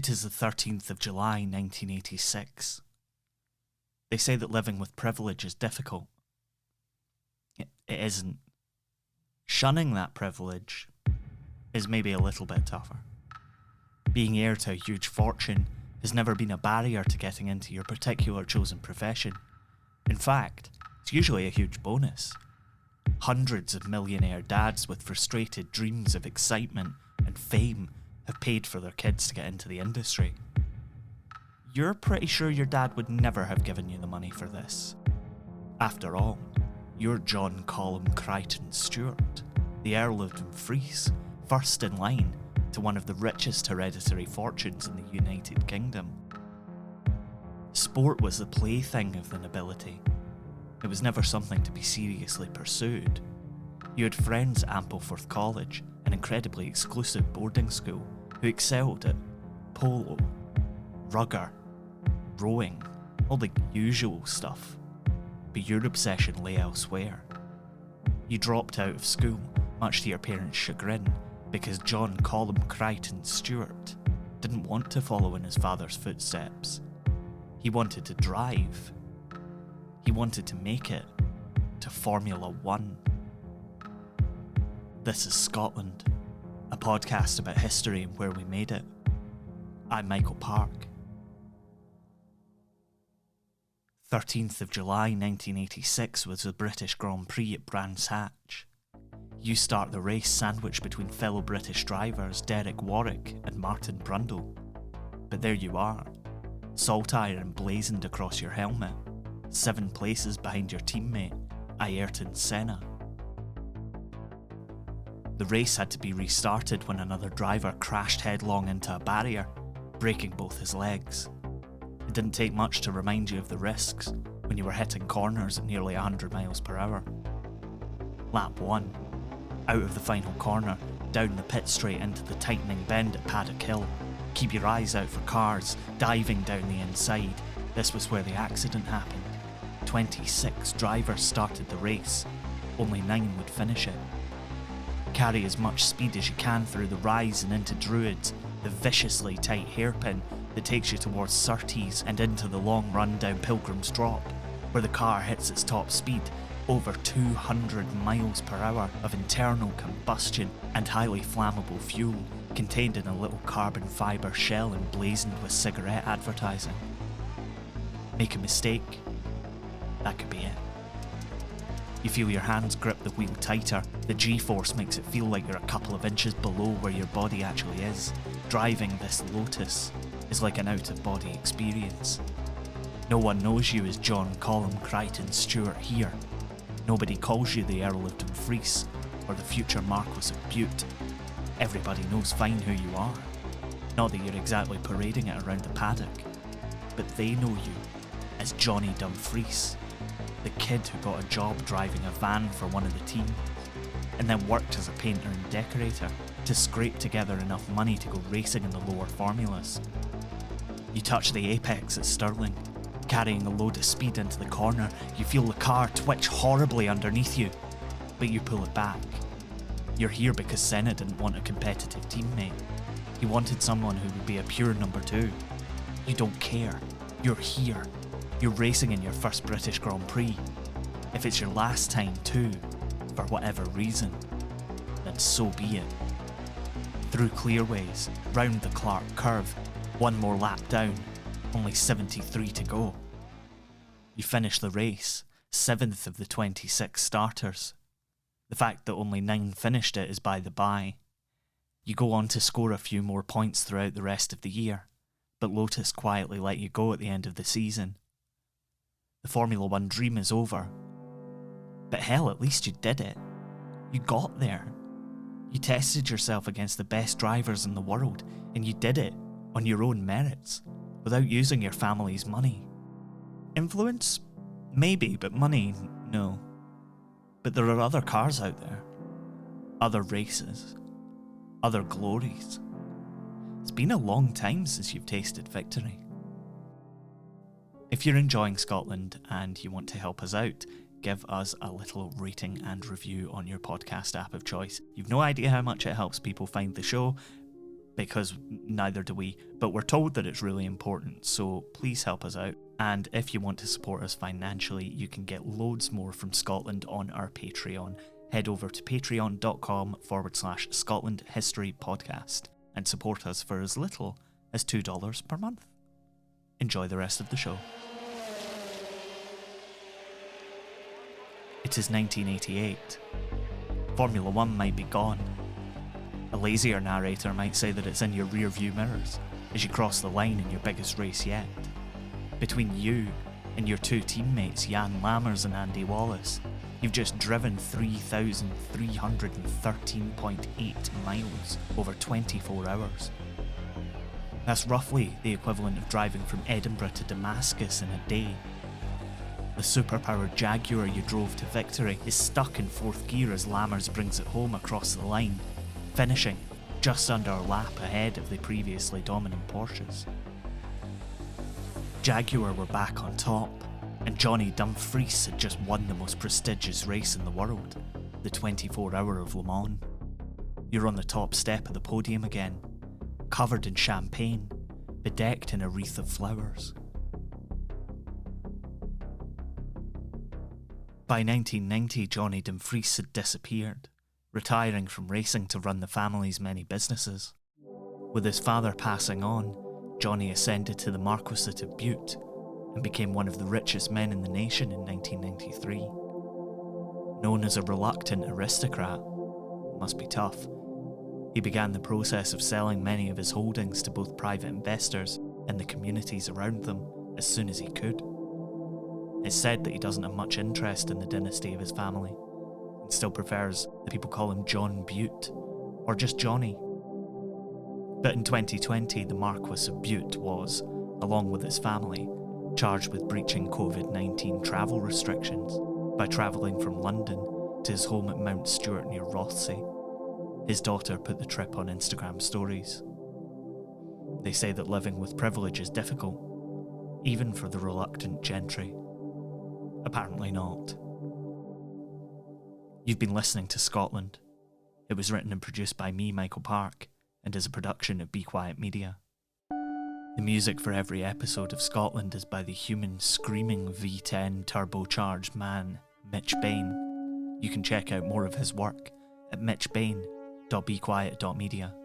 It is the 13th of July 1986. They say that living with privilege is difficult. It isn't. Shunning that privilege is maybe a little bit tougher. Being heir to a huge fortune has never been a barrier to getting into your particular chosen profession. In fact, it's usually a huge bonus. Hundreds of millionaire dads with frustrated dreams of excitement and fame have paid for their kids to get into the industry. You're pretty sure your dad would never have given you the money for this. After all, you're John Colum Crichton Stuart, the Earl of Dumfries, first in line to one of the richest hereditary fortunes in the United Kingdom. Sport was the plaything of the nobility. It was never something to be seriously pursued. You had friends at Ampleforth College, an incredibly exclusive boarding school, who excelled at polo, rugger, rowing, all the usual stuff. But your obsession lay elsewhere. You dropped out of school, much to your parents' chagrin, because John Colum Crichton Stuart didn't want to follow in his father's footsteps. He wanted to drive. He wanted to make it to Formula One. This is Scotland, a podcast about history and where we made it. I'm Michael Park. 13th of July 1986 was the British Grand Prix at Brands Hatch. You start the race sandwiched between fellow British drivers Derek Warwick and Martin Brundle. But there you are, saltire emblazoned across your helmet, 7 places behind your teammate, Ayrton Senna. The race had to be restarted when another driver crashed headlong into a barrier, breaking both his legs. It didn't take much to remind you of the risks when you were hitting corners at nearly 100 miles per hour. Lap 1. Out of the final corner, down the pit straight into the tightening bend at Paddock Hill. Keep your eyes out for cars, diving down the inside. This was where the accident happened. 26 drivers started the race. Only 9 would finish it. Carry as much speed as you can through the rise and into Druids, the viciously tight hairpin that takes you towards Surtees and into the long run down Pilgrim's Drop, where the car hits its top speed, over 200 miles per hour of internal combustion and highly flammable fuel contained in a little carbon fibre shell emblazoned with cigarette advertising. Make a mistake, that could be it. You feel your hands grip the wheel tighter, the G-force makes it feel like you're a couple of inches below where your body actually is. Driving this Lotus is like an out-of-body experience. No one knows you as John Colum Crichton Stuart here. Nobody calls you the Earl of Dumfries or the future Marquis of Bute. Everybody knows fine who you are. Not that you're exactly parading it around the paddock, but they know you as Johnny Dumfries, the kid who got a job driving a van for one of the teams, and then worked as a painter and decorator to scrape together enough money to go racing in the lower formulas. You touch the apex at Stirling. Carrying a load of speed into the corner, you feel the car twitch horribly underneath you, but you pull it back. You're here because Senna didn't want a competitive teammate. He wanted someone who would be a pure number 2. You don't care. You're here. You're racing in your first British Grand Prix. If it's your last time too, for whatever reason, then so be it. Through clearways, round the Clark curve, 1 more lap down, only 73 to go. You finish the race, 7th of the 26 starters. The fact that only 9 finished it is by the by. You go on to score a few more points throughout the rest of the year, but Lotus quietly let you go at the end of the season. The Formula One dream is over. But hell, at least you did it. You got there. You tested yourself against the best drivers in the world, and you did it on your own merits, without using your family's money. Influence? Maybe, but money, no. But there are other cars out there. Other races. Other glories. It's been a long time since you've tasted victory. If you're enjoying Scotland and you want to help us out, give us a little rating and review on your podcast app of choice. You've no idea how much it helps people find the show, because neither do we, but we're told that it's really important, so please help us out. And if you want to support us financially, you can get loads more from Scotland on our Patreon. Head over to patreon.com/Scotland History Podcast and support us for as little as $2 per month. Enjoy the rest of the show. It is 1988. Formula One might be gone. A lazier narrator might say that it's in your rear view mirrors as you cross the line in your biggest race yet. Between you and your two teammates, Jan Lammers and Andy Wallace, you've just driven 3,313.8 miles over 24 hours. That's roughly the equivalent of driving from Edinburgh to Damascus in a day. The superpowered Jaguar you drove to victory is stuck in fourth gear as Lammers brings it home across the line, finishing just under a lap ahead of the previously dominant Porsches. Jaguar were back on top, and Johnny Dumfries had just won the most prestigious race in the world, the 24-hour of Le Mans. You're on the top step of the podium again, covered in champagne, bedecked in a wreath of flowers. By 1990, Johnny Dumfries had disappeared, retiring from racing to run the family's many businesses. With his father passing on, Johnny ascended to the Marquisate of Bute and became one of the richest men in the nation in 1993. Known as a reluctant aristocrat, must be tough, he began the process of selling many of his holdings to both private investors and the communities around them as soon as he could. It's said that he doesn't have much interest in the dynasty of his family, and still prefers that people call him John Bute, or just Johnny. But in 2020, the Marquis of Bute was, along with his family, charged with breaching COVID-19 travel restrictions by travelling from London to his home at Mount Stewart near Rothesay. His daughter put the trip on Instagram stories. They say that living with privilege is difficult, even for the reluctant gentry. Apparently not. You've been listening to Scotland. It was written and produced by me, Michael Park, and is a production of Be Quiet Media. The music for every episode of Scotland is by the human screaming V10 turbocharged man, Mitch Bain. You can check out more of his work at mitchbain.bequiet.media.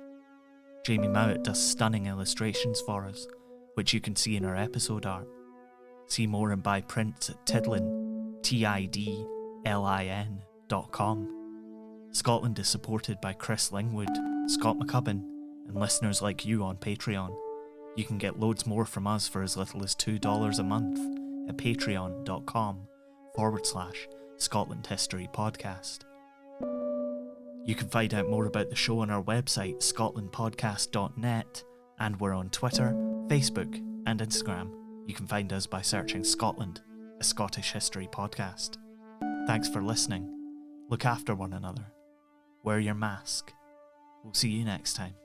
Jamie Mowat does stunning illustrations for us, which you can see in our episode art. See more and buy prints at Tidlin, tidlin.com. Scotland is supported by Chris Lingwood, Scott McCubbin, and listeners like you on Patreon. You can get loads more from us for as little as $2 a month at patreon.com/Scotland History Podcast. You can find out more about the show on our website, scotlandpodcast.net, and we're on Twitter, Facebook, and Instagram. You can find us by searching Scotland, a Scottish history podcast. Thanks for listening. Look after one another. Wear your mask. We'll see you next time.